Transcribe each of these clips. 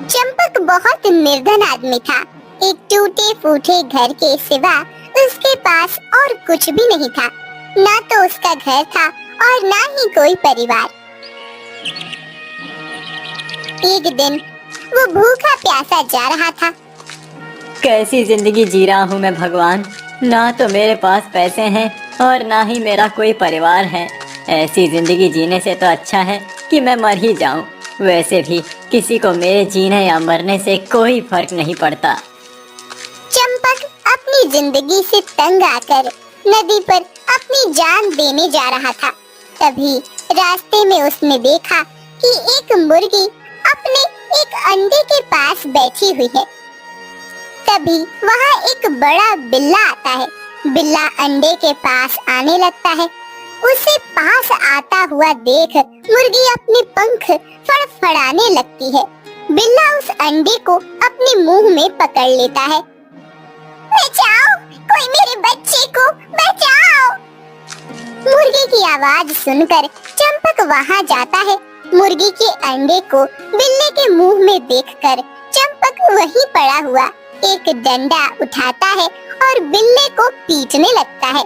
चंपक बहुत निर्धन आदमी था। एक टूटे फूटे घर के सिवा उसके पास और कुछ भी नहीं था। ना तो उसका घर था और ना ही कोई परिवार। एक दिन वो भूखा प्यासा जा रहा था। कैसी जिंदगी जी रहा हूँ मैं भगवान। ना तो मेरे पास पैसे हैं और ना ही मेरा कोई परिवार है। ऐसी जिंदगी जीने से तो अच्छा है कि मैं मर ही जाऊं। वैसे भी किसी को मेरे जीने या मरने से कोई फर्क नहीं पड़ता। चंपक अपनी जिंदगी से तंग आकर नदी पर अपनी जान देने जा रहा था। तभी रास्ते में उसने देखा कि एक मुर्गी अपने एक अंडे के पास बैठी हुई है। तभी वहाँ एक बड़ा बिल्ला आता है। बिल्ला अंडे के पास आने लगता है। उसे पास आता हुआ देख मुर्गी अपने पंख फड़फड़ाने लगती है। बिल्ला उस अंडे को अपने मुंह में पकड़ लेता है। बचाओ, कोई मेरे बच्चे को बचाओ। मुर्गी की आवाज सुनकर चंपक वहाँ जाता है। मुर्गी के अंडे को बिल्ले के मुंह में देखकर चंपक वहीं पड़ा हुआ एक डंडा उठाता है और बिल्ले को पीटने लगता है।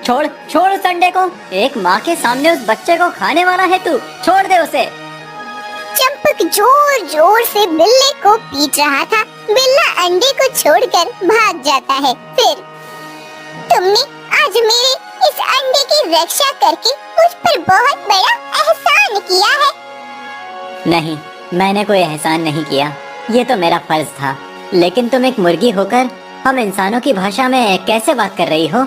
छोड़ छोड़ उस अंडे को। एक माँ के सामने उस बच्चे को खाने वाला है तू। छोड़ दे उसे। चंपक जोर जोर से बिल्ले को पीट रहा था। बिल्ला अंडे को छोड़कर भाग जाता है। फिर तुमने आज मेरे इस अंडे की रक्षा करके मुझ पर बहुत बड़ा एहसान किया है। नहीं, मैंने कोई एहसान नहीं किया। ये तो मेरा फर्ज था। लेकिन तुम एक मुर्गी होकर हम इंसानों की भाषा में कैसे बात कर रही हो?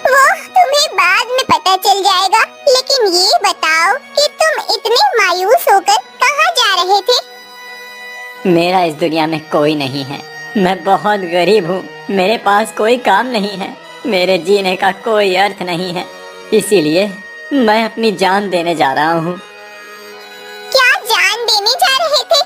वो तुम्हें बाद में पता चल जाएगा। लेकिन ये बताओ कि तुम इतने मायूस होकर कहाँ जा रहे थे? मेरा इस दुनिया में कोई नहीं है। मैं बहुत गरीब हूँ। मेरे पास कोई काम नहीं है। मेरे जीने का कोई अर्थ नहीं है। इसीलिए मैं अपनी जान देने जा रहा हूँ। क्या जान देने जा रहे थे?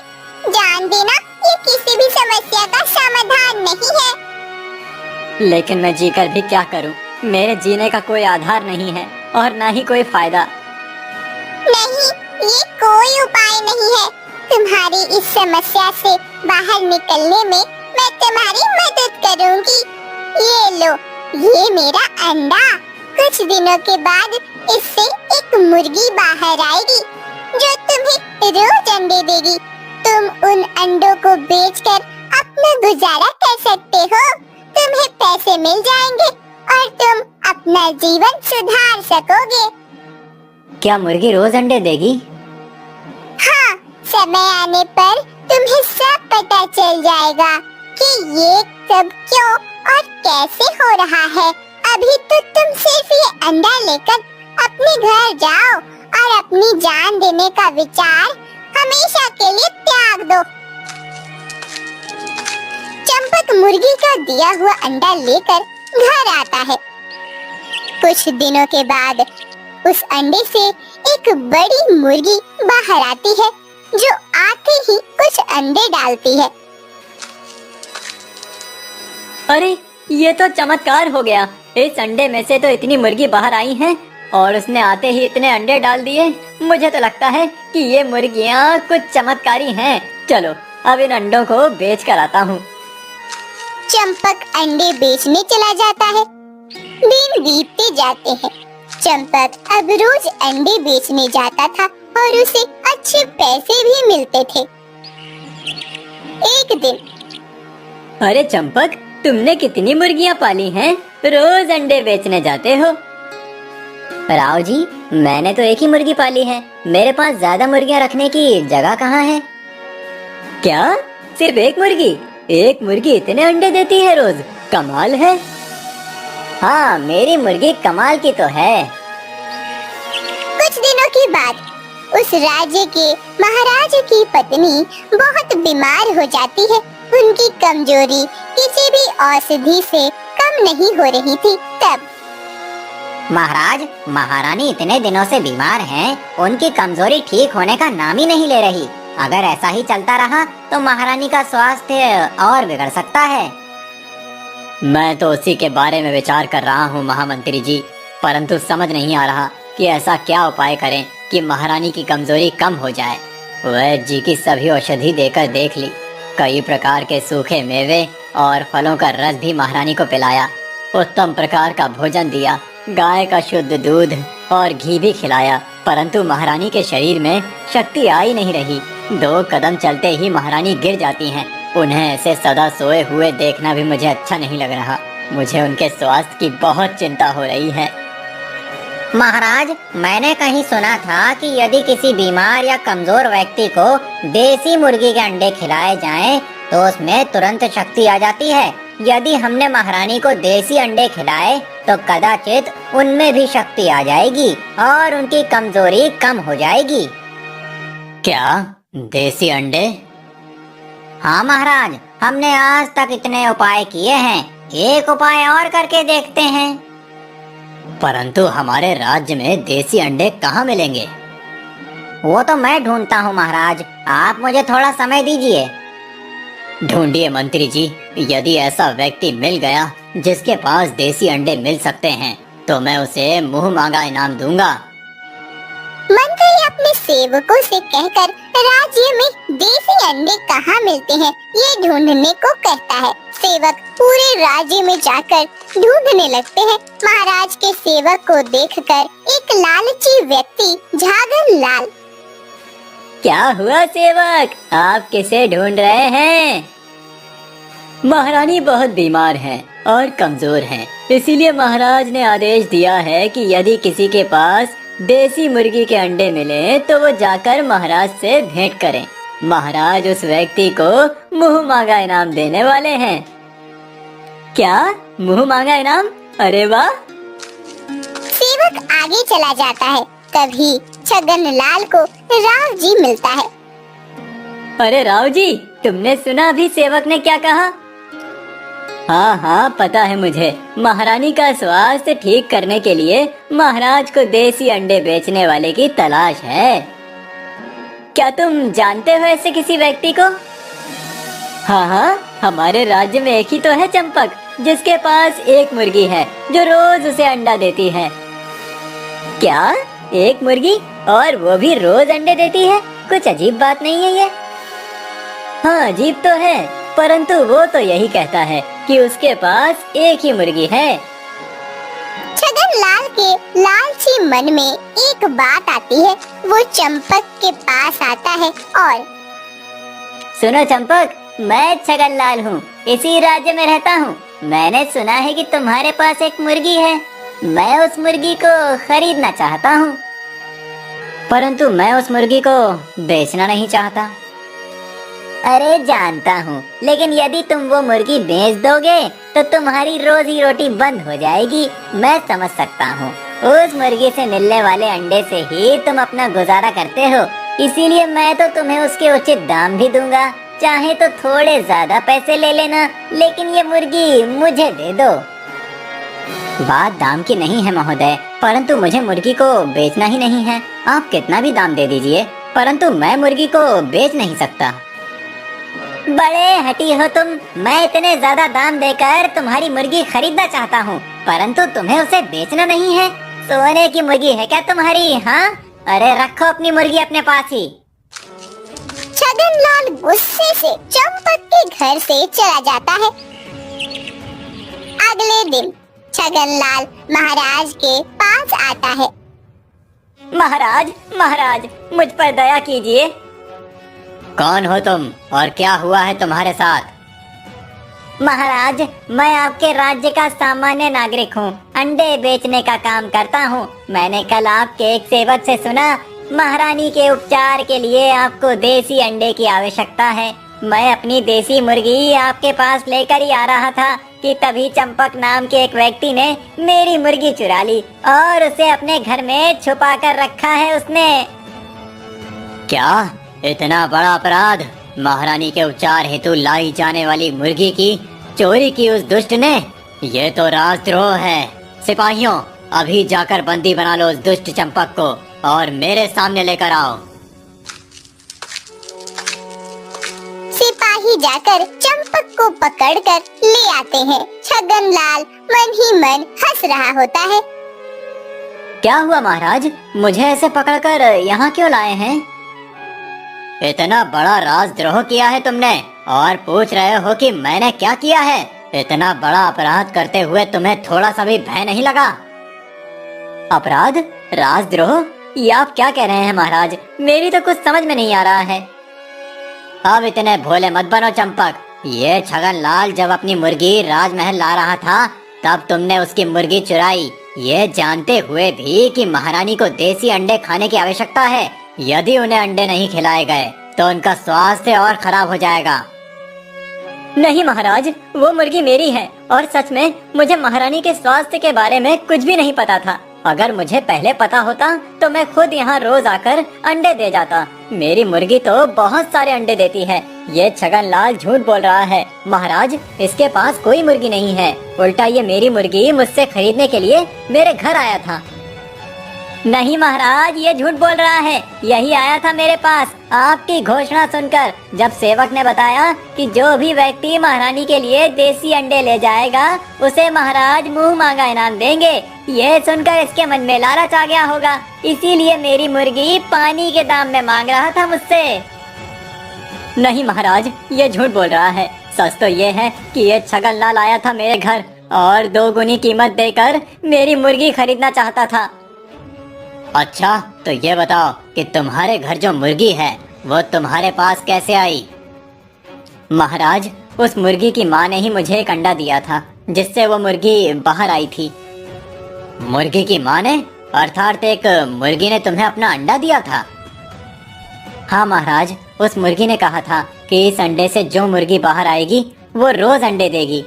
जान देना ये किसी भी समस्या का समाधान नहीं है। लेकिन मैं जीकर भी क्या करूँ? मेरे जीने का कोई आधार नहीं है और ना ही कोई फायदा। नहीं, ये कोई उपाय नहीं है। तुम्हारी इस समस्या से बाहर निकलने में मैं तुम्हारी मदद करूंगी। ये लो, ये मेरा अंडा। कुछ दिनों के बाद इससे एक मुर्गी बाहर आएगी जो तुम्हें रोज अंडे देगी। तुम उन अंडों को बेचकर अपना गुजारा कर सकते हो। तुम्हें पैसे मिल जाएंगे और तुम अपना जीवन सुधार सकोगे। क्या मुर्गी रोज अंडे देगी? हाँ, समय आने पर तुम्हें सब पता चल जाएगा कि ये सब क्यों और कैसे हो रहा है। अभी तो तुम सिर्फ ये अंडा लेकर अपने घर जाओ और अपनी जान देने का विचार हमेशा के लिए त्याग दो। चंपक मुर्गी का दिया हुआ अंडा लेकर घर आता है। कुछ दिनों के बाद उस अंडे से एक बड़ी मुर्गी बाहर आती है जो आते ही कुछ अंडे डालती है। अरे, ये तो चमत्कार हो गया। इस अंडे में से तो इतनी मुर्गी बाहर आई हैं और उसने आते ही इतने अंडे डाल दिए। मुझे तो लगता है कि ये मुर्गियाँ कुछ चमत्कारी हैं। चलो अब इन अंडों को बेच कर आता हूँ। चंपक अंडे बेचने चला जाता है। दिन बीतते जाते हैं। चंपक अब रोज अंडे बेचने जाता था और उसे अच्छे पैसे भी मिलते थे। एक दिन, अरे चंपक, तुमने कितनी मुर्गियाँ पाली हैं? रोज अंडे बेचने जाते हो। राव जी, मैंने तो एक ही मुर्गी पाली है। मेरे पास ज्यादा मुर्गियाँ रखने की जगह कहाँ है? क्या? सिर्फ एक मुर्गी? एक मुर्गी इतने अंडे देती है रोज? कमाल है। हाँ, मेरी मुर्गी कमाल की तो है। कुछ दिनों के बाद उस राज्य के महाराज की पत्नी बहुत बीमार हो जाती है। उनकी कमजोरी किसी भी औषधि से कम नहीं हो रही थी। तब महाराज, महारानी इतने दिनों से बीमार हैं, उनकी कमजोरी ठीक होने का नाम ही नहीं ले रही। अगर ऐसा ही चलता रहा तो महारानी का स्वास्थ्य और बिगड़ सकता है। मैं तो उसी के बारे में विचार कर रहा हूँ महामंत्री जी, परंतु समझ नहीं आ रहा कि ऐसा क्या उपाय करें कि महारानी की कमजोरी कम हो जाए। वैद्य जी की सभी औषधि देकर देख ली, कई प्रकार के सूखे मेवे और फलों का रस भी महारानी को पिलाया, उत्तम प्रकार का भोजन दिया, गाय का शुद्ध दूध और घी भी खिलाया, परंतु महारानी के शरीर में शक्ति आ ही नहीं रही। 2 कदम चलते ही महारानी गिर जाती हैं। उन्हें ऐसे सदा सोए हुए देखना भी मुझे अच्छा नहीं लग रहा। मुझे उनके स्वास्थ्य की बहुत चिंता हो रही है। महाराज, मैंने कहीं सुना था कि यदि किसी बीमार या कमजोर व्यक्ति को देसी मुर्गी के अंडे खिलाए जाएं, तो उसमें तुरंत शक्ति आ जाती है। यदि हमने महारानी को देसी अंडे खिलाए तो कदाचित उनमें भी शक्ति आ जाएगी और उनकी कमजोरी कम हो जाएगी। क्या देसी अंडे? हाँ महाराज, हमने आज तक इतने उपाय किए हैं, एक उपाय और करके देखते हैं। परंतु हमारे राज्य में देसी अंडे कहाँ मिलेंगे? वो तो मैं ढूंढता हूँ महाराज, आप मुझे थोड़ा समय दीजिए। ढूंढिए मंत्री जी, यदि ऐसा व्यक्ति मिल गया जिसके पास देसी अंडे मिल सकते हैं तो मैं उसे मुंह मांगा इनाम दूंगा। मंत्री अपने सेवकों से कहकर राज्य में देसी अंडे कहाँ मिलते हैं ये ढूंढने को कहता है। सेवक पूरे राज्य में जाकर ढूंढने लगते हैं। महाराज के सेवक को देखकर एक लालची व्यक्ति झागन लाल। क्या हुआ सेवक, आप किसे ढूंढ रहे हैं? महारानी बहुत बीमार हैं और कमजोर हैं, इसीलिए महाराज ने आदेश दिया है कि यदि किसी के पास देसी मुर्गी के अंडे मिले तो वो जाकर महाराज से भेंट करें। महाराज उस व्यक्ति को मुंह मांगा इनाम देने वाले हैं। क्या मुंह मांगा इनाम? अरे वाह! सेवक आगे चला जाता है, तभी छगन लाल को राव जी मिलता है। अरे राव जी, तुमने सुना भी सेवक ने क्या कहा? हाँ हाँ, पता है मुझे। महारानी का स्वास्थ्य ठीक करने के लिए महाराज को देसी अंडे बेचने वाले की तलाश है। क्या तुम जानते हो ऐसे किसी व्यक्ति को? हाँ हाँ, हमारे राज्य में एक ही तो है चंपक, जिसके पास एक मुर्गी है जो रोज उसे अंडा देती है। क्या? एक मुर्गी और वो भी रोज अंडे देती है? कुछ अजीब बात नहीं है ये? हाँ, अजीब तो है, परंतु वो तो यही कहता है कि उसके पास एक ही मुर्गी है। छगन लाल के लालची मन में एक बात आती है। वो चंपक के पास आता है और सुनो चंपक, मैं छगन लाल हूँ, इसी राज्य में रहता हूँ। मैंने सुना है कि तुम्हारे पास एक मुर्गी है। मैं उस मुर्गी को खरीदना चाहता हूँ, परंतु मैं उस मुर्गी को बेचना नहीं चाहता। अरे जानता हूँ, लेकिन यदि तुम वो मुर्गी बेच दोगे तो तुम्हारी रोजी रोटी बंद हो जाएगी। मैं समझ सकता हूँ, उस मुर्गी से मिलने वाले अंडे से ही तुम अपना गुजारा करते हो, इसीलिए मैं तो तुम्हें उसके उचित दाम भी दूंगा। चाहे तो थोड़े ज्यादा पैसे ले लेना, लेकिन ये मुर्गी मुझे दे दो। बात दाम की नहीं है महोदय, परंतु मुझे मुर्गी को बेचना ही नहीं है। आप कितना भी दाम दे दीजिए, परंतु मैं मुर्गी को बेच नहीं सकता। बड़े हठी हो तुम। मैं इतने ज्यादा दाम देकर तुम्हारी मुर्गी खरीदना चाहता हूँ, परंतु तुम्हें उसे बेचना नहीं है। सोने की मुर्गी है क्या तुम्हारी? हाँ, अरे रखो अपनी मुर्गी अपने पास ही। छगन लाल गुस्से से चंपक के घर से चला जाता है। अगले दिन छगन लाल महाराज के पास आता है। महाराज, महाराज, मुझ पर दया कीजिए। कौन हो तुम और क्या हुआ है तुम्हारे साथ? महाराज, मैं आपके राज्य का सामान्य नागरिक हूँ, अंडे बेचने का काम करता हूँ। मैंने कल आपके एक सेवक से सुना, महारानी के उपचार के लिए आपको देसी अंडे की आवश्यकता है। मैं अपनी देसी मुर्गी आपके पास लेकर ही आ रहा था कि तभी चंपक नाम के एक व्यक्ति ने मेरी मुर्गी चुरा ली और उसे अपने घर में छुपा कर रखा है उसने। क्या? इतना बड़ा अपराध? महारानी के उपचार हेतु लाई जाने वाली मुर्गी की चोरी की उस दुष्ट ने? ये तो राजद्रोह है। सिपाहियों, अभी जाकर बंदी बना लो उस दुष्ट चंपक को और मेरे सामने लेकर आओ। सिपाही जाकर चंपक को पकड़कर ले आते हैं। छगनलाल मन ही मन हंस रहा होता है। क्या हुआ महाराज, मुझे ऐसे पकड़कर यहाँ क्यों लाए हैं? इतना बड़ा राजद्रोह किया है तुमने और पूछ रहे हो कि मैंने क्या किया है? इतना बड़ा अपराध करते हुए तुम्हें थोड़ा सा भी भय नहीं लगा? अपराध? राजद्रोह? ये आप क्या कह रहे हैं महाराज? मेरी तो कुछ समझ में नहीं आ रहा है। अब इतने भोले मत बनो चंपक। ये छगनलाल जब अपनी मुर्गी राजमहल ला रहा था तब तुमने उसकी मुर्गी चुराई, ये जानते हुए भी कि महारानी को देसी अंडे खाने की आवश्यकता है। यदि उन्हें अंडे नहीं खिलाए गए तो उनका स्वास्थ्य और खराब हो जाएगा। नहीं महाराज, वो मुर्गी मेरी है और सच में मुझे महारानी के स्वास्थ्य के बारे में कुछ भी नहीं पता था। अगर मुझे पहले पता होता तो मैं खुद यहाँ रोज आकर अंडे दे जाता। मेरी मुर्गी तो बहुत सारे अंडे देती है। ये छगनलाल झूठ बोल रहा है। महाराज, इसके पास कोई मुर्गी नहीं है। उल्टा ये मेरी मुर्गी मुझसे खरीदने के लिए मेरे घर आया था। नहीं महाराज, ये झूठ बोल रहा है। यही आया था मेरे पास आपकी घोषणा सुनकर, जब सेवक ने बताया कि जो भी व्यक्ति महारानी के लिए देसी अंडे ले जाएगा उसे महाराज मुंह मांगा इनाम देंगे। ये सुनकर इसके मन में लालच आ गया होगा, इसीलिए मेरी मुर्गी पानी के दाम में मांग रहा था मुझसे। नहीं महाराज, ये झूठ बोल रहा है। सच तो ये है कि ये छगनलाल आया था मेरे घर और 2 गुनी कीमत देकर मेरी मुर्गी खरीदना चाहता था। अच्छा, तो ये बताओ कि तुम्हारे घर जो मुर्गी है वो तुम्हारे पास कैसे आई? महाराज, उस मुर्गी की माँ ने ही मुझे एक अंडा दिया था जिससे वो मुर्गी बाहर आई थी। मुर्गी की माँ ने? अर्थात एक मुर्गी ने तुम्हें अपना अंडा दिया था? हाँ महाराज, उस मुर्गी ने कहा था कि इस अंडे से जो मुर्गी बाहर आएगी वो रोज अंडे देगी।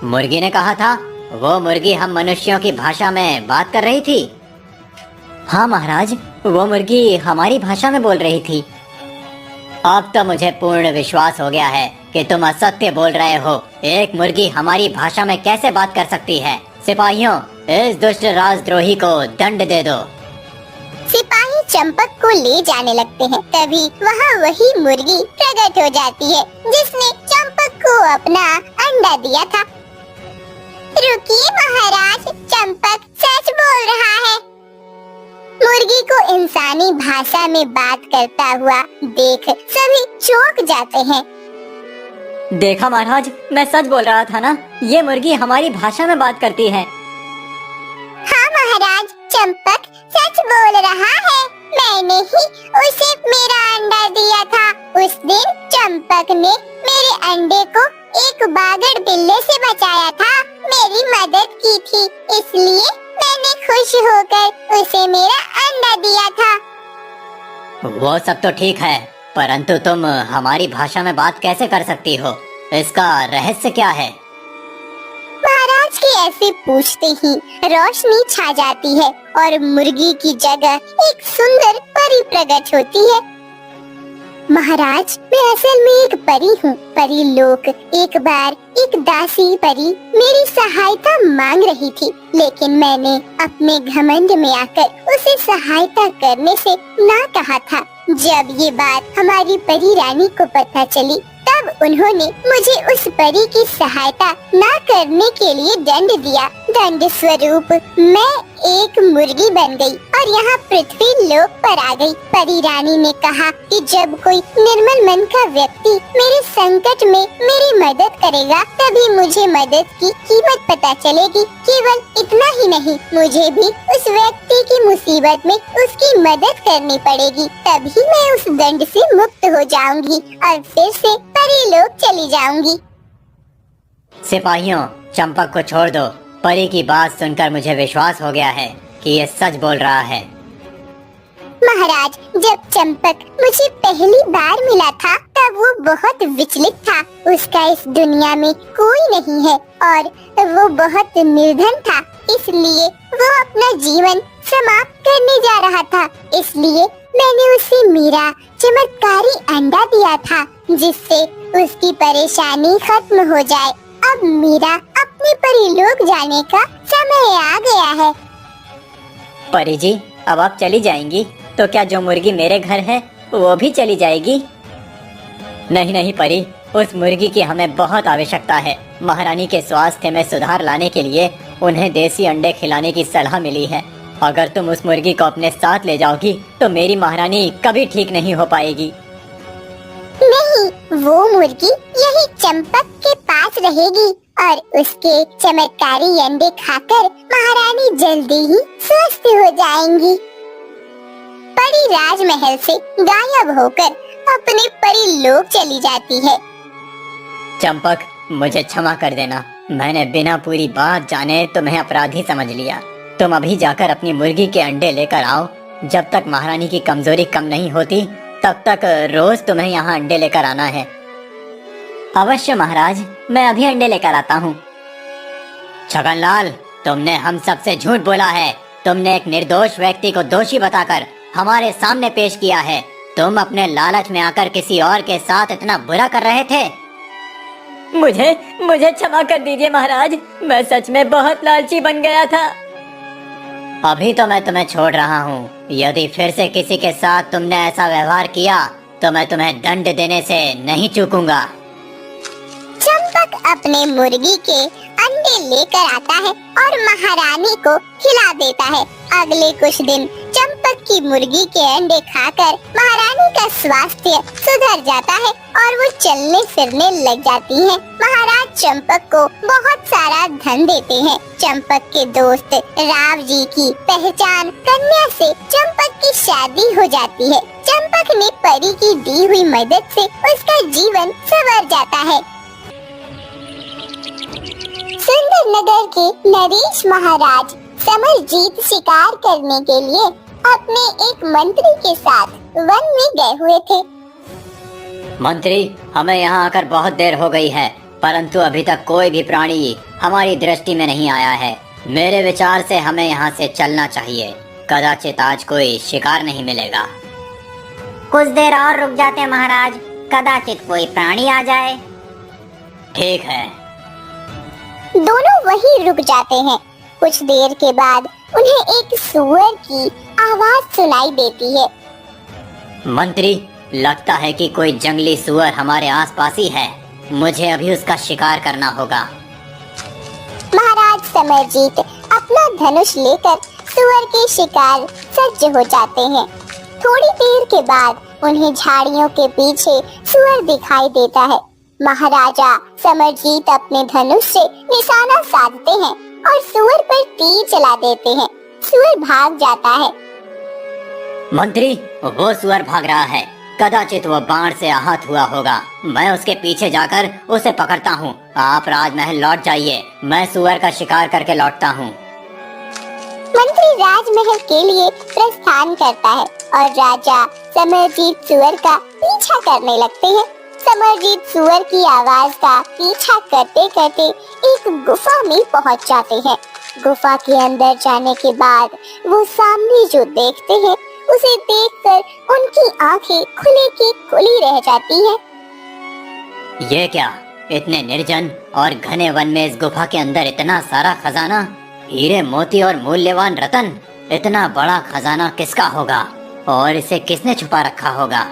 मुर्गी ने कहा था? वो मुर्गी हम मनुष्यों की भाषा में बात कर रही थी? हाँ महाराज, वो मुर्गी हमारी भाषा में बोल रही थी। अब तो मुझे पूर्ण विश्वास हो गया है कि तुम असत्य बोल रहे हो। एक मुर्गी हमारी भाषा में कैसे बात कर सकती है? सिपाहियों, इस दुष्ट राजद्रोही को दंड दे दो। सिपाही चंपक को ले जाने लगते हैं। तभी वहाँ वही मुर्गी प्रकट हो जाती है जिसने चंपक को अपना अंडा दिया था। रुकिए महाराज, चंपक सच बोल रहा है। मुर्गी को इंसानी भाषा में बात करता हुआ देख सभी चौंक जाते हैं। देखा महाराज, मैं सच बोल रहा था ना, ये मुर्गी हमारी भाषा में बात करती है। हाँ महाराज, चंपक सच बोल रहा है। मैंने ही उसे मेरा अंडा दिया था। उस दिन चंपक ने मेरे अंडे को एक बागड़ बिल्ले से बचाया था, मेरी मदद की थी, इसलिए मैंने खुश होकर उसे मेरा अंडा दिया था। वो सब तो ठीक है, परंतु तुम हमारी भाषा में बात कैसे कर सकती हो? इसका रहस्य क्या है? महाराज के ऐसे पूछते ही रोशनी छा जाती है और मुर्गी की जगह एक सुंदर परी प्रकट होती है। महाराज, मैं असल में एक परी हूँ। परी लोक एक बार एक दासी परी मेरी सहायता मांग रही थी, लेकिन मैंने अपने घमंड में आकर उसे सहायता करने से ना कहा था। जब ये बात हमारी परी रानी को पता चली तब उन्होंने मुझे उस परी की सहायता न करने के लिए दंड दिया। दंड स्वरूप मैं एक मुर्गी बन गई और यहाँ पृथ्वी लोक पर आ गई। परी रानी ने कहा कि जब कोई निर्मल मन का व्यक्ति मेरे संकट में मेरी मदद करेगा तभी मुझे मदद की कीमत पता चलेगी। केवल इतना ही नहीं, मुझे भी उस व्यक्ति की मुसीबत में उसकी मदद करनी पड़ेगी, तभी मैं उस दंड से मुक्त हो जाऊंगी और फिर से परी लोक चली जाऊंगी। सिपाहियों, चंपक को छोड़ दो। परी की बात सुनकर मुझे विश्वास हो गया है कि ये सच बोल रहा है। महाराज, जब चंपक मुझे पहली बार मिला था तब वो बहुत विचलित था। उसका इस दुनिया में कोई नहीं है और वो बहुत निर्धन था, इसलिए वो अपना जीवन समाप्त करने जा रहा था। इसलिए मैंने उसे मेरा चमत्कारी अंडा दिया था जिससे उसकी परेशानी खत्म हो जाए। अब मेरा अपने परीलोक जाने का समय आ गया है। परी जी, अब आप चली जाएंगी तो क्या जो मुर्गी मेरे घर है वो भी चली जाएगी? नहीं नहीं परी, उस मुर्गी की हमें बहुत आवश्यकता है। महारानी के स्वास्थ्य में सुधार लाने के लिए उन्हें देसी अंडे खिलाने की सलाह मिली है। अगर तुम उस मुर्गी को अपने साथ ले जाओगी तो मेरी महारानी कभी ठीक नहीं हो पाएगी। नहीं, वो मुर्गी यही चंपक के पास रहेगी और उसके चमत्कारी अंडे खाकर महारानी जल्दी ही स्वस्थ हो जाएंगी। परी राजमहल से गायब होकर अपने परी लोक चली जाती है। चंपक, मुझे क्षमा कर देना। मैंने बिना पूरी बात जाने तुम्हें अपराधी समझ लिया। तुम अभी जाकर अपनी मुर्गी के अंडे लेकर आओ। जब तक महारानी की कमजोरी कम नहीं होती तब तक रोज तुम्हें यहाँ अंडे लेकर आना है। अवश्य महाराज, मैं अभी अंडे लेकर आता हूँ। छगनलाल, तुमने हम सबसे झूठ बोला है। तुमने एक निर्दोष व्यक्ति को दोषी बताकर हमारे सामने पेश किया है। तुम अपने लालच में आकर किसी और के साथ इतना बुरा कर रहे थे। मुझे क्षमा कर दीजिए महाराज, मैं सच में बहुत लालची बन गया था। अभी तो मैं तुम्हें छोड़ रहा हूँ। यदि फिर से किसी के साथ तुमने ऐसा व्यवहार किया तो मैं तुम्हें दंड देने से नहीं चूकूंगा। चंपक अपने मुर्गी के अंडे लेकर आता है और महारानी को खिला देता है। अगले कुछ दिन चंपक की मुर्गी के अंडे खाकर महारानी का स्वास्थ्य सुधर जाता है और वो चलने फिरने लग जाती हैं। महाराज चंपक को बहुत सारा धन देते हैं। चंपक के दोस्त राव जी की पहचान कन्या से चंपक की शादी हो जाती है। चंपक ने परी की दी हुई मदद से उसका जीवन संवर जाता है। सुंदर नगर के नरेश महाराज समरजीत शिकार करने के लिए अपने एक मंत्री के साथ वन में गए हुए थे। मंत्री, हमें यहाँ आकर बहुत देर हो गई है, परंतु अभी तक कोई भी प्राणी हमारी दृष्टि में नहीं आया है। मेरे विचार से हमें यहाँ से चलना चाहिए। कदाचित आज कोई शिकार नहीं मिलेगा। कुछ देर और रुक जाते महाराज, कदाचित कोई प्राणी आ जाए। ठीक है। दोनों वहीं रुक जाते हैं। कुछ देर के बाद उन्हें एक सुअर की आवाज सुनाई देती है। मंत्री, लगता है कि कोई जंगली सुअर हमारे आसपास ही है। मुझे अभी उसका शिकार करना होगा। महाराज समरजीत अपना धनुष लेकर सुअर के शिकार सज्ज हो जाते हैं। थोड़ी देर के बाद उन्हें झाड़ियों के पीछे सुअर दिखाई देता है। महाराजा समरजीत अपने धनुष से निशाना साधते हैं और सुअर पर तीर चला देते हैं। सुअर भाग जाता है। मंत्री, वो सुअर भाग रहा है। कदाचित वो बाण से आहत हुआ होगा। मैं उसके पीछे जाकर उसे पकड़ता हूँ। आप राजमहल लौट जाइए, मैं सुअर का शिकार करके लौटता हूँ। मंत्री राजमहल के लिए प्रस्थान करता है और राजा समरजीत सुअर का पीछा करने लगते हैं। समरजीत सुअर की आवाज का पीछा करते करते एक गुफा में पहुंच जाते हैं। गुफा के अंदर जाने के बाद वो सामने जो देखते हैं उसे देखकर उनकी आंखें खुली की खुली रह जाती हैं। ये क्या, इतने निर्जन और घने वन में इस गुफा के अंदर इतना सारा खजाना, हीरे मोती और मूल्यवान रतन। इतना बड़ा खजाना किसका होगा और इसे किसने छुपा रखा होगा?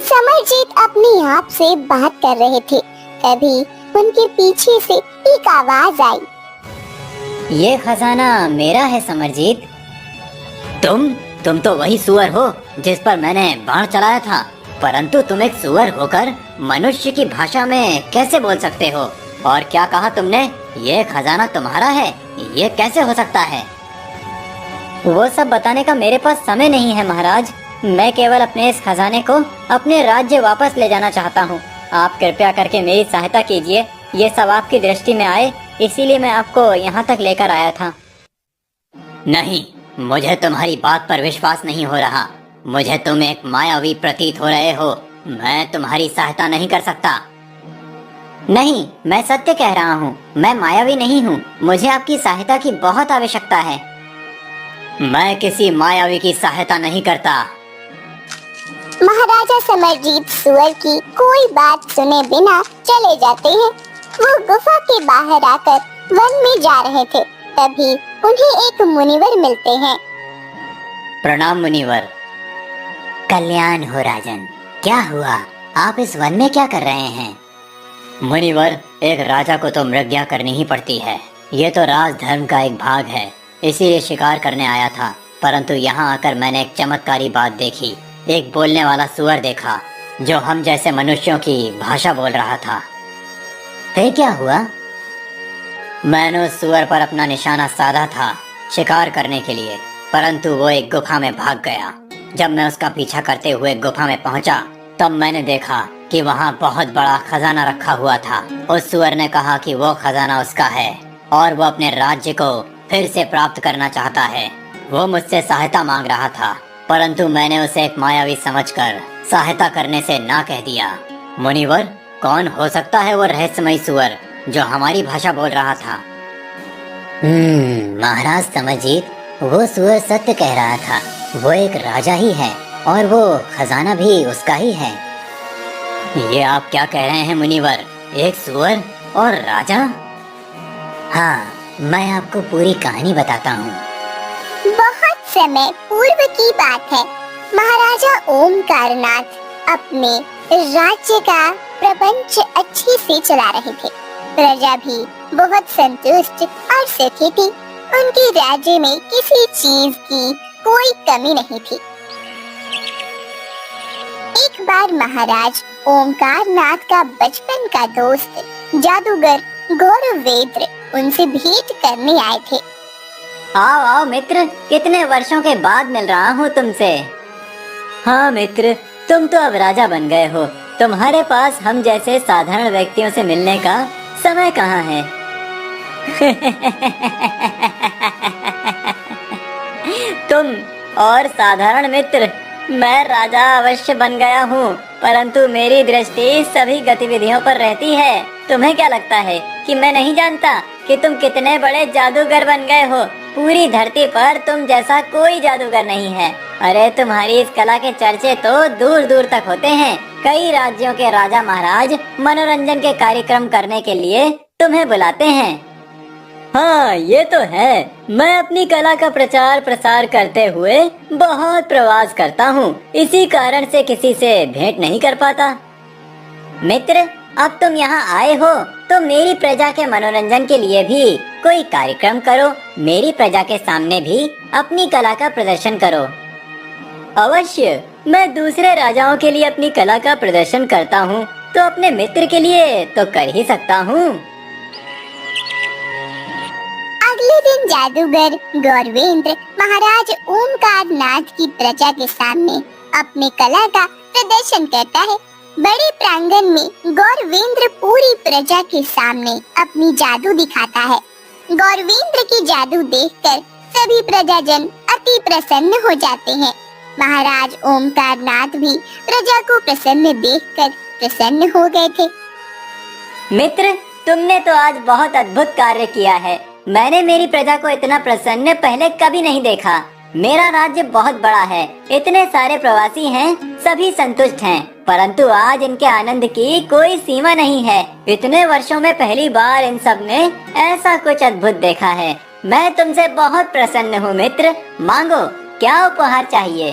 समरजीत अपने आप से बात कर रहे थे, तभी उनके पीछे से एक आवाज आई। ये खजाना मेरा है समरजीत। तुम तो वही सुअर हो जिस पर मैंने बाण चलाया था, परंतु तुम एक सुअर होकर मनुष्य की भाषा में कैसे बोल सकते हो? और क्या कहा तुमने? ये खजाना तुम्हारा है? ये कैसे हो सकता है? वो सब बताने का मेरे पास समय नहीं है महाराज। मैं केवल अपने इस खजाने को अपने राज्य वापस ले जाना चाहता हूँ। आप कृपया करके मेरी सहायता कीजिए। ये सब आपकी दृष्टि में आए, इसीलिए मैं आपको यहाँ तक लेकर आया था। नहीं, मुझे तुम्हारी बात पर विश्वास नहीं हो रहा। मुझे तुम एक मायावी प्रतीत हो रहे हो। मैं तुम्हारी सहायता नहीं कर सकता। नहीं, मैं सत्य कह रहा हूँ। मैं मायावी नहीं हूँ। मुझे आपकी सहायता की बहुत आवश्यकता है। मैं किसी मायावी की सहायता नहीं करता। महाराजा समरजीत सुअर की कोई बात सुने बिना चले जाते हैं। वो गुफा के बाहर आकर वन में जा रहे थे, तभी उन्हें एक मुनिवर मिलते हैं। प्रणाम मुनिवर। कल्याण हो राजन। क्या हुआ, आप इस वन में क्या कर रहे हैं? मुनिवर, एक राजा को तो मृग्या करनी ही पड़ती है। ये तो राजधर्म का एक भाग है, इसीलिए शिकार करने आया था। परंतु यहाँ आकर मैंने एक चमत्कारी बात देखी। एक बोलने वाला सुअर देखा जो हम जैसे मनुष्यों की भाषा बोल रहा था। फिर क्या हुआ? मैंने उस सुअर पर अपना निशाना साधा था शिकार करने के लिए, परंतु वो एक गुफा में भाग गया। जब मैं उसका पीछा करते हुए गुफा में पहुंचा, तब मैंने देखा कि वहाँ बहुत बड़ा खजाना रखा हुआ था। उस सुअर ने कहा कि वो खजाना उसका है और वो अपने राज्य को फिर से प्राप्त करना चाहता है। वो मुझसे सहायता मांग रहा था, परंतु मैंने उसे एक मायावी समझकर सहायता करने से ना कह दिया। मुनिवर, कौन हो सकता है वो रहस्यमयी सुअर जो हमारी भाषा बोल रहा था? महाराज समझिए, वो सुअर सत्य कह रहा था। वो एक राजा ही है और वो खजाना भी उसका ही है। ये आप क्या कह रहे हैं मुनिवर? एक सुअर और राजा? हाँ, मैं आपको पूरी कहानी बताता हूँ। बहुत समय पूर्व की बात है। महाराजा ओमकारनाथ अपने राज्य का प्रपंच अच्छे से चला रहे थे। प्रजा भी बहुत संतुष्ट और सुखी थी। उनके राज्य में किसी चीज की कोई कमी नहीं थी। एक बार महाराज ओमकारनाथ का बचपन का दोस्त जादूगर गौरवेंद्र उनसे भेंट करने आए थे। आओ आओ मित्र, कितने वर्षों के बाद मिल रहा हूँ तुमसे। हाँ मित्र, तुम तो अब राजा बन गए हो। तुम्हारे पास हम जैसे साधारण व्यक्तियों से मिलने का समय कहाँ है? तुम और साधारण मित्र, मैं राजा अवश्य बन गया हूँ, परंतु मेरी दृष्टि सभी गतिविधियों पर रहती है। तुम्हें क्या लगता है कि मैं नहीं जानता कि तुम कितने बड़े जादूगर बन गए हो? पूरी धरती पर तुम जैसा कोई जादूगर नहीं है। अरे तुम्हारी इस कला के चर्चे तो दूर दूर तक होते हैं। कई राज्यों के राजा महाराज मनोरंजन के कार्यक्रम करने के लिए तुम्हें बुलाते हैं। हाँ, ये तो है। मैं अपनी कला का प्रचार प्रसार करते हुए बहुत प्रवास करता हूँ, इसी कारण से किसी से भेंट नहीं कर पाता। मित्र, अब तुम यहाँ आए हो तो मेरी प्रजा के मनोरंजन के लिए भी कोई कार्यक्रम करो। मेरी प्रजा के सामने भी अपनी कला का प्रदर्शन करो। अवश्य, मैं दूसरे राजाओं के लिए अपनी कला का प्रदर्शन करता हूँ, तो अपने मित्र के लिए तो कर ही सकता हूँ। अगले दिन जादूगर गौरवेंद्र महाराज ओमकारनाथ की प्रजा के सामने अपने कला का प्रदर्शन करता है। बड़े प्रांगण में गौरवेंद्र पूरी प्रजा के सामने अपनी जादू दिखाता है। गौरवेंद्र की जादू देखकर सभी प्रजाजन अति प्रसन्न हो जाते हैं। महाराज ओमकारनाथ भी प्रजा को प्रसन्न देखकर प्रसन्न हो गए थे। मित्र, तुमने तो आज बहुत अद्भुत कार्य किया है। मैंने मेरी प्रजा को इतना प्रसन्न पहले कभी नहीं देखा। मेरा राज्य बहुत बड़ा है, इतने सारे प्रवासी हैं, सभी संतुष्ट हैं, परंतु आज इनके आनंद की कोई सीमा नहीं है। इतने वर्षों में पहली बार इन सब ने ऐसा कुछ अद्भुत देखा है। मैं तुमसे बहुत प्रसन्न हूँ मित्र। मांगो, क्या उपहार चाहिए?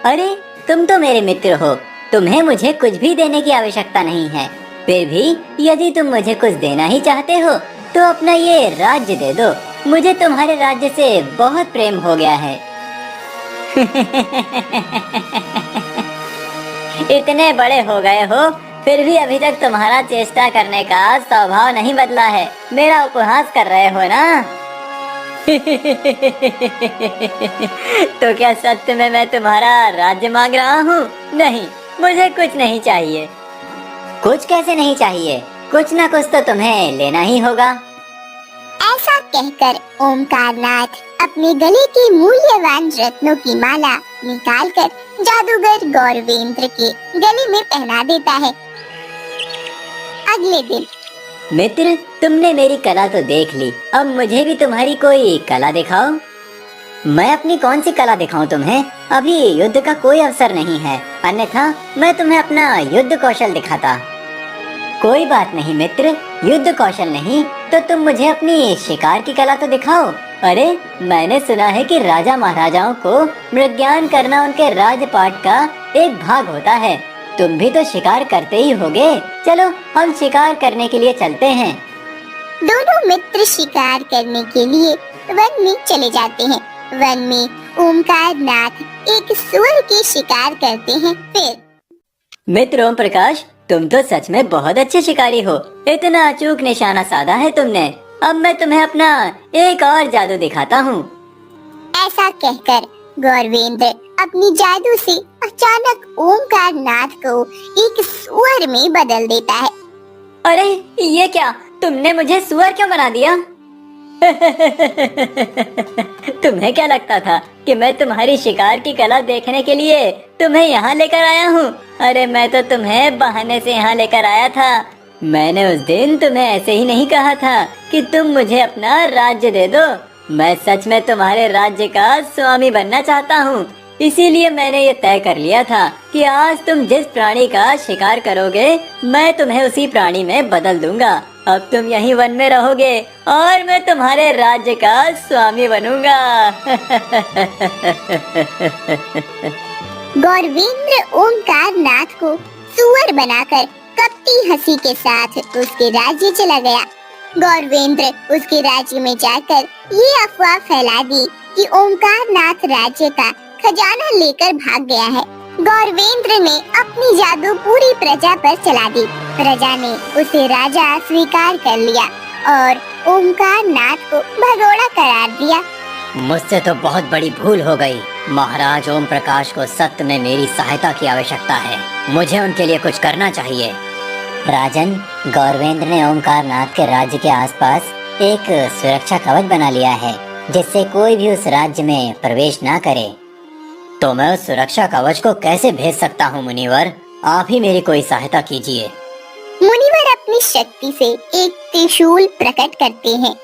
अरे, तुम तो मेरे मित्र हो, तुम्हें मुझे कुछ भी देने की आवश्यकता नहीं है। फिर भी यदि तुम मुझे कुछ देना ही चाहते हो तो अपना ये राज्य दे दो। मुझे तुम्हारे राज्य से बहुत प्रेम हो गया है। इतने बड़े हो गए हो, फिर भी अभी तक तुम्हारा चेष्टा करने का स्वभाव नहीं बदला है। मेरा उपहास कर रहे हो ना? तो क्या सत्य में मैं तुम्हारा राज्य मांग रहा हूँ? नहीं, मुझे कुछ नहीं चाहिए। कुछ कैसे नहीं चाहिए? कुछ न कुछ तो तुम्हें लेना ही होगा। ऐसा कहकर ओमकारनाथ अपने गले की मूल्यवान रत्नों की माला निकालकर जादूगर गौरवेंद्र के गले में पहना देता है। अगले दिन, मित्र, तुमने मेरी कला तो देख ली, अब मुझे भी तुम्हारी कोई कला दिखाओ। मैं अपनी कौन सी कला दिखाऊं तुम्हें? अभी युद्ध का कोई अवसर नहीं है, अन्यथा मैं तुम्हें अपना युद्ध कौशल दिखाता। कोई बात नहीं मित्र, युद्ध कौशल नहीं तो तुम मुझे अपनी शिकार की कला तो दिखाओ। अरे, मैंने सुना है कि राजा महाराजाओं को मृग्यान करना उनके राजपाट का एक भाग होता है। तुम भी तो शिकार करते ही होगे। चलो हम शिकार करने के लिए चलते हैं। दोनों मित्र शिकार करने के लिए वन में चले जाते हैं। वन में ओमकार नाथ एक सुअर की शिकार करते हैं। फिर मित्र ओम प्रकाश, तुम तो सच में बहुत अच्छे शिकारी हो। इतना अचूक निशाना साधा है तुमने। अब मैं तुम्हें अपना एक और जादू दिखाता हूँ। ऐसा कहकर गौरवेंद्र अपनी जादू से अचानक ओमकार नाथ को एक सुअर में बदल देता है। अरे ये क्या, तुमने मुझे सुअर क्यों बना दिया? तुम्हें क्या लगता था कि मैं तुम्हारी शिकार की कला देखने के लिए तुम्हें यहाँ लेकर आया हूँ? अरे मैं तो तुम्हें बहाने से यहाँ लेकर आया था। मैंने उस दिन तुम्हें ऐसे ही नहीं कहा था कि तुम मुझे अपना राज्य दे दो। मैं सच में तुम्हारे राज्य का स्वामी बनना चाहता हूँ। इसीलिए मैंने ये तय कर लिया था कि आज तुम जिस प्राणी का शिकार करोगे मैं तुम्हें उसी प्राणी में बदल दूंगा। अब तुम यहीं वन में रहोगे और मैं तुम्हारे राज्य का स्वामी बनूंगा। गौरवेंद्र ओमकार नाथ को सुअर बनाकर कपटी हंसी के साथ उसके राज्य चला गया। गौरवेंद्र उसके राज्य में जाकर ये अफवाह फैला दी कि ओमकार नाथ राज्य का खजाना लेकर भाग गया है। गौरवेंद्र ने अपनी जादू पूरी प्रजा पर चला दी। प्रजा ने उसे राजा स्वीकार कर लिया और ओमकार नाथ को भगोड़ा करार दिया। मुझसे तो बहुत बड़ी भूल हो गई। महाराज ओम प्रकाश को सत्य में मेरी सहायता की आवश्यकता है। मुझे उनके लिए कुछ करना चाहिए। राजन, गौरवेंद्र ने ओमकार नाथ के राज्य के आसपास एक सुरक्षा कवच बना लिया है जिससे कोई भी उस राज्य में प्रवेश ना करे। तो मैं उस सुरक्षा कवच को कैसे भेज सकता हूँ मुनिवर? आप ही मेरी कोई सहायता कीजिए। मुनिवर अपनी शक्ति से एक त्रिशूल प्रकट करते हैं।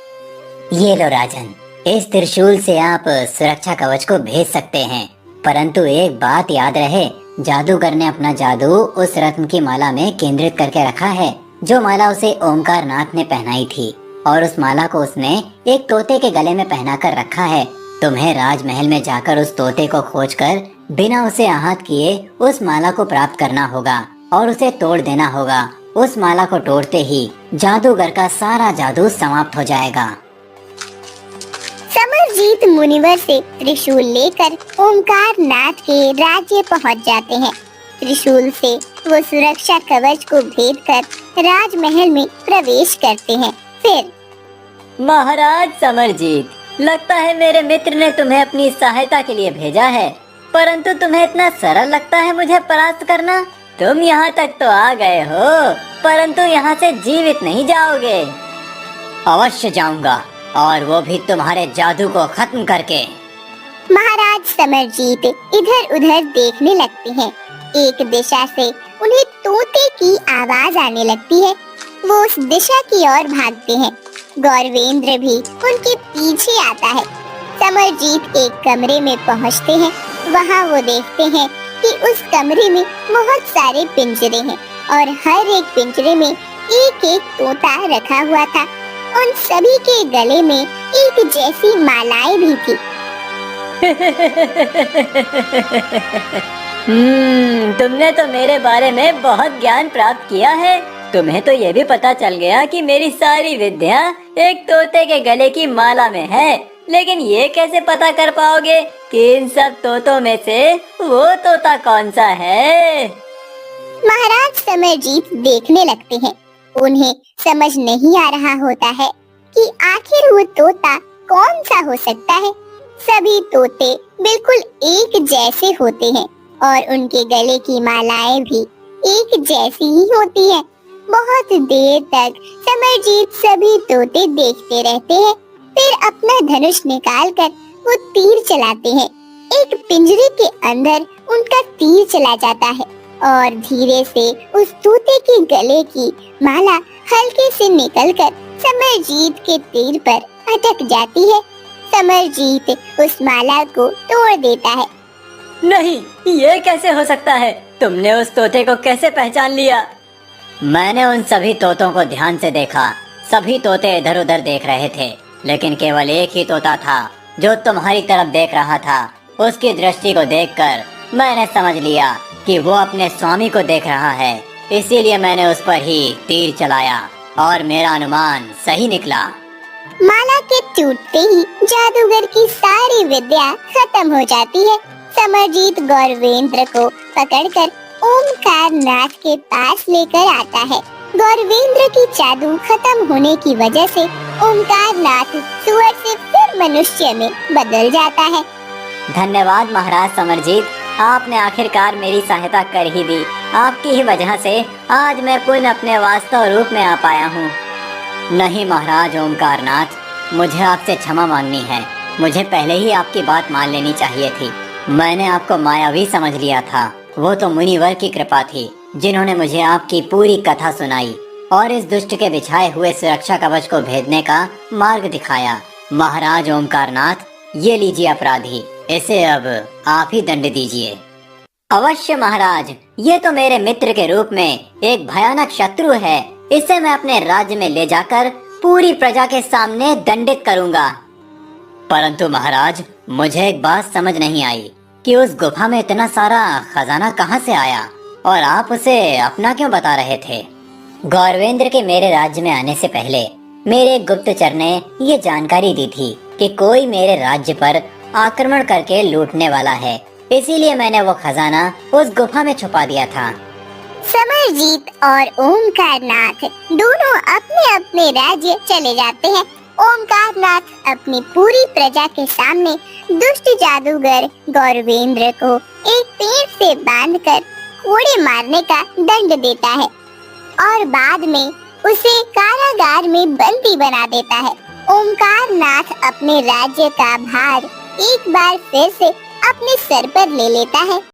ये लो राजन, इस त्रिशूल से आप सुरक्षा कवच को भेज सकते हैं। परंतु एक बात याद रहे, जादूगर ने अपना जादू उस रत्न की माला में केंद्रित करके रखा है जो माला उसे ओमकार नाथ ने पहनाई थी, और उस माला को उसने एक तोते के गले में पहना कर रखा है। तुम्हें राजमहल में जाकर उस तोते को खोजकर बिना उसे आहत किए उस माला को प्राप्त करना होगा और उसे तोड़ देना होगा। उस माला को तोड़ते ही जादूगर का सारा जादू समाप्त हो जाएगा। समरजीत मुनिवर से त्रिशूल लेकर ओमकार नाथ के राज्य पहुंच जाते हैं। त्रिशूल से वो सुरक्षा कवच को भेद कर राजमहल में प्रवेश करते हैं। फिर महाराज समरजीत, लगता है मेरे मित्र ने तुम्हें अपनी सहायता के लिए भेजा है, परंतु तुम्हें इतना सरल लगता है मुझे परास्त करना? तुम यहाँ तक तो आ गए हो, परंतु यहाँ से जीवित नहीं जाओगे। अवश्य जाऊंगा, और वो भी तुम्हारे जादू को खत्म करके। महाराज समरजीत इधर उधर देखने लगते हैं। एक दिशा से उन्हें तोते की आवाज आने लगती है। वो उस दिशा की ओर भागते हैं। गौरवेंद्र भी उनके पीछे आता है। समरजीत एक कमरे में पहुंचते हैं। वहां वो देखते हैं कि उस कमरे में बहुत सारे पिंजरे हैं और हर एक पिंजरे में एक एक तोता रखा हुआ था। उन सभी के गले में एक जैसी मालाएं भी थी। तुमने तो मेरे बारे में बहुत ज्ञान प्राप्त किया है। तुम्हें तो ये भी पता चल गया कि मेरी सारी विद्या एक तोते के गले की माला में है। लेकिन ये कैसे पता कर पाओगे कि इन सब तोतों में से वो तोता कौन सा है? महाराज समरजीत देखने लगते हैं। उन्हें समझ नहीं आ रहा होता है कि आखिर वो तोता कौन सा हो सकता है। सभी तोते बिल्कुल एक जैसे होते हैं और उनके गले की मालाएं भी एक जैसी ही होती हैं। बहुत देर तक समरजीत सभी तोते देखते रहते हैं। फिर अपना धनुष निकालकर वो तीर चलाते हैं। एक पिंजरे के अंदर उनका तीर चला जाता है और धीरे से उस तोते के गले की माला हल्के से निकलकर समरजीत के तीर पर अटक जाती है। समरजीत उस माला को तोड़ देता है। नहीं, ये कैसे हो सकता है? तुमने उस तोते को कैसे पहचान लिया? मैंने उन सभी तोतों को ध्यान से देखा। सभी तोते इधर उधर देख रहे थे, लेकिन केवल एक ही तोता था जो तुम्हारी तरफ देख रहा था। उसकी दृष्टि को देखकर मैंने समझ लिया कि वो अपने स्वामी को देख रहा है, इसीलिए मैंने उस पर ही तीर चलाया और मेरा अनुमान सही निकला। माला के टूटते ही जादूगर की सारी विद्या खत्म हो जाती है। समरजीत गौरवेंद्र को पकड़कर ओमकार नाथ के पास लेकर आता है। गौरवेंद्र की जादू खत्म होने की वजह से ओमकार नाथ सुअर से फिर मनुष्य में बदल जाता है। धन्यवाद महाराज समरजीत, आपने आखिरकार मेरी सहायता कर ही दी। आपकी ही वजह से आज मैं पुनः अपने वास्तव रूप में आ पाया हूँ। नहीं महाराज ओमकार नाथ, मुझे आपसे क्षमा मांगनी है। मुझे पहले ही आपकी बात मान लेनी चाहिए थी। मैंने आपको मायावी समझ लिया था। वो तो मुनिवर की कृपा थी जिन्होंने मुझे आपकी पूरी कथा सुनाई और इस दुष्ट के बिछाए हुए सुरक्षा कवच को भेदने का मार्ग दिखाया। महाराज ओमकार नाथ, ये लीजिए अपराधी, इसे अब आप ही दंड दीजिए। अवश्य महाराज, ये तो मेरे मित्र के रूप में एक भयानक शत्रु है। इसे मैं अपने राज्य में ले जाकर पूरी प्रजा के सामने दंडित करूंगा। परंतु महाराज, मुझे एक बात समझ नहीं आई कि उस गुफा में इतना सारा खजाना कहाँ से आया और आप उसे अपना क्यों बता रहे थे? गौरवेंद्र के मेरे राज्य में आने से पहले मेरे गुप्तचर ने ये जानकारी दी थी कि कोई मेरे राज्य पर आक्रमण करके लूटने वाला है, इसीलिए मैंने वो खजाना उस गुफा में छुपा दिया था। समरजीत और ओमकार नाथ दोनों अपने अपने राज्य चले जाते हैं। ओमकार नाथ अपनी पूरी प्रजा के सामने दुष्ट जादूगर गौरवेंद्र को एक पेड़ से बांधकर कोड़े मारने का दंड देता है और बाद में उसे कारागार में बंदी बना देता है। ओमकार नाथ अपने राज्य का भार एक बार फिर से अपने सर पर ले लेता है।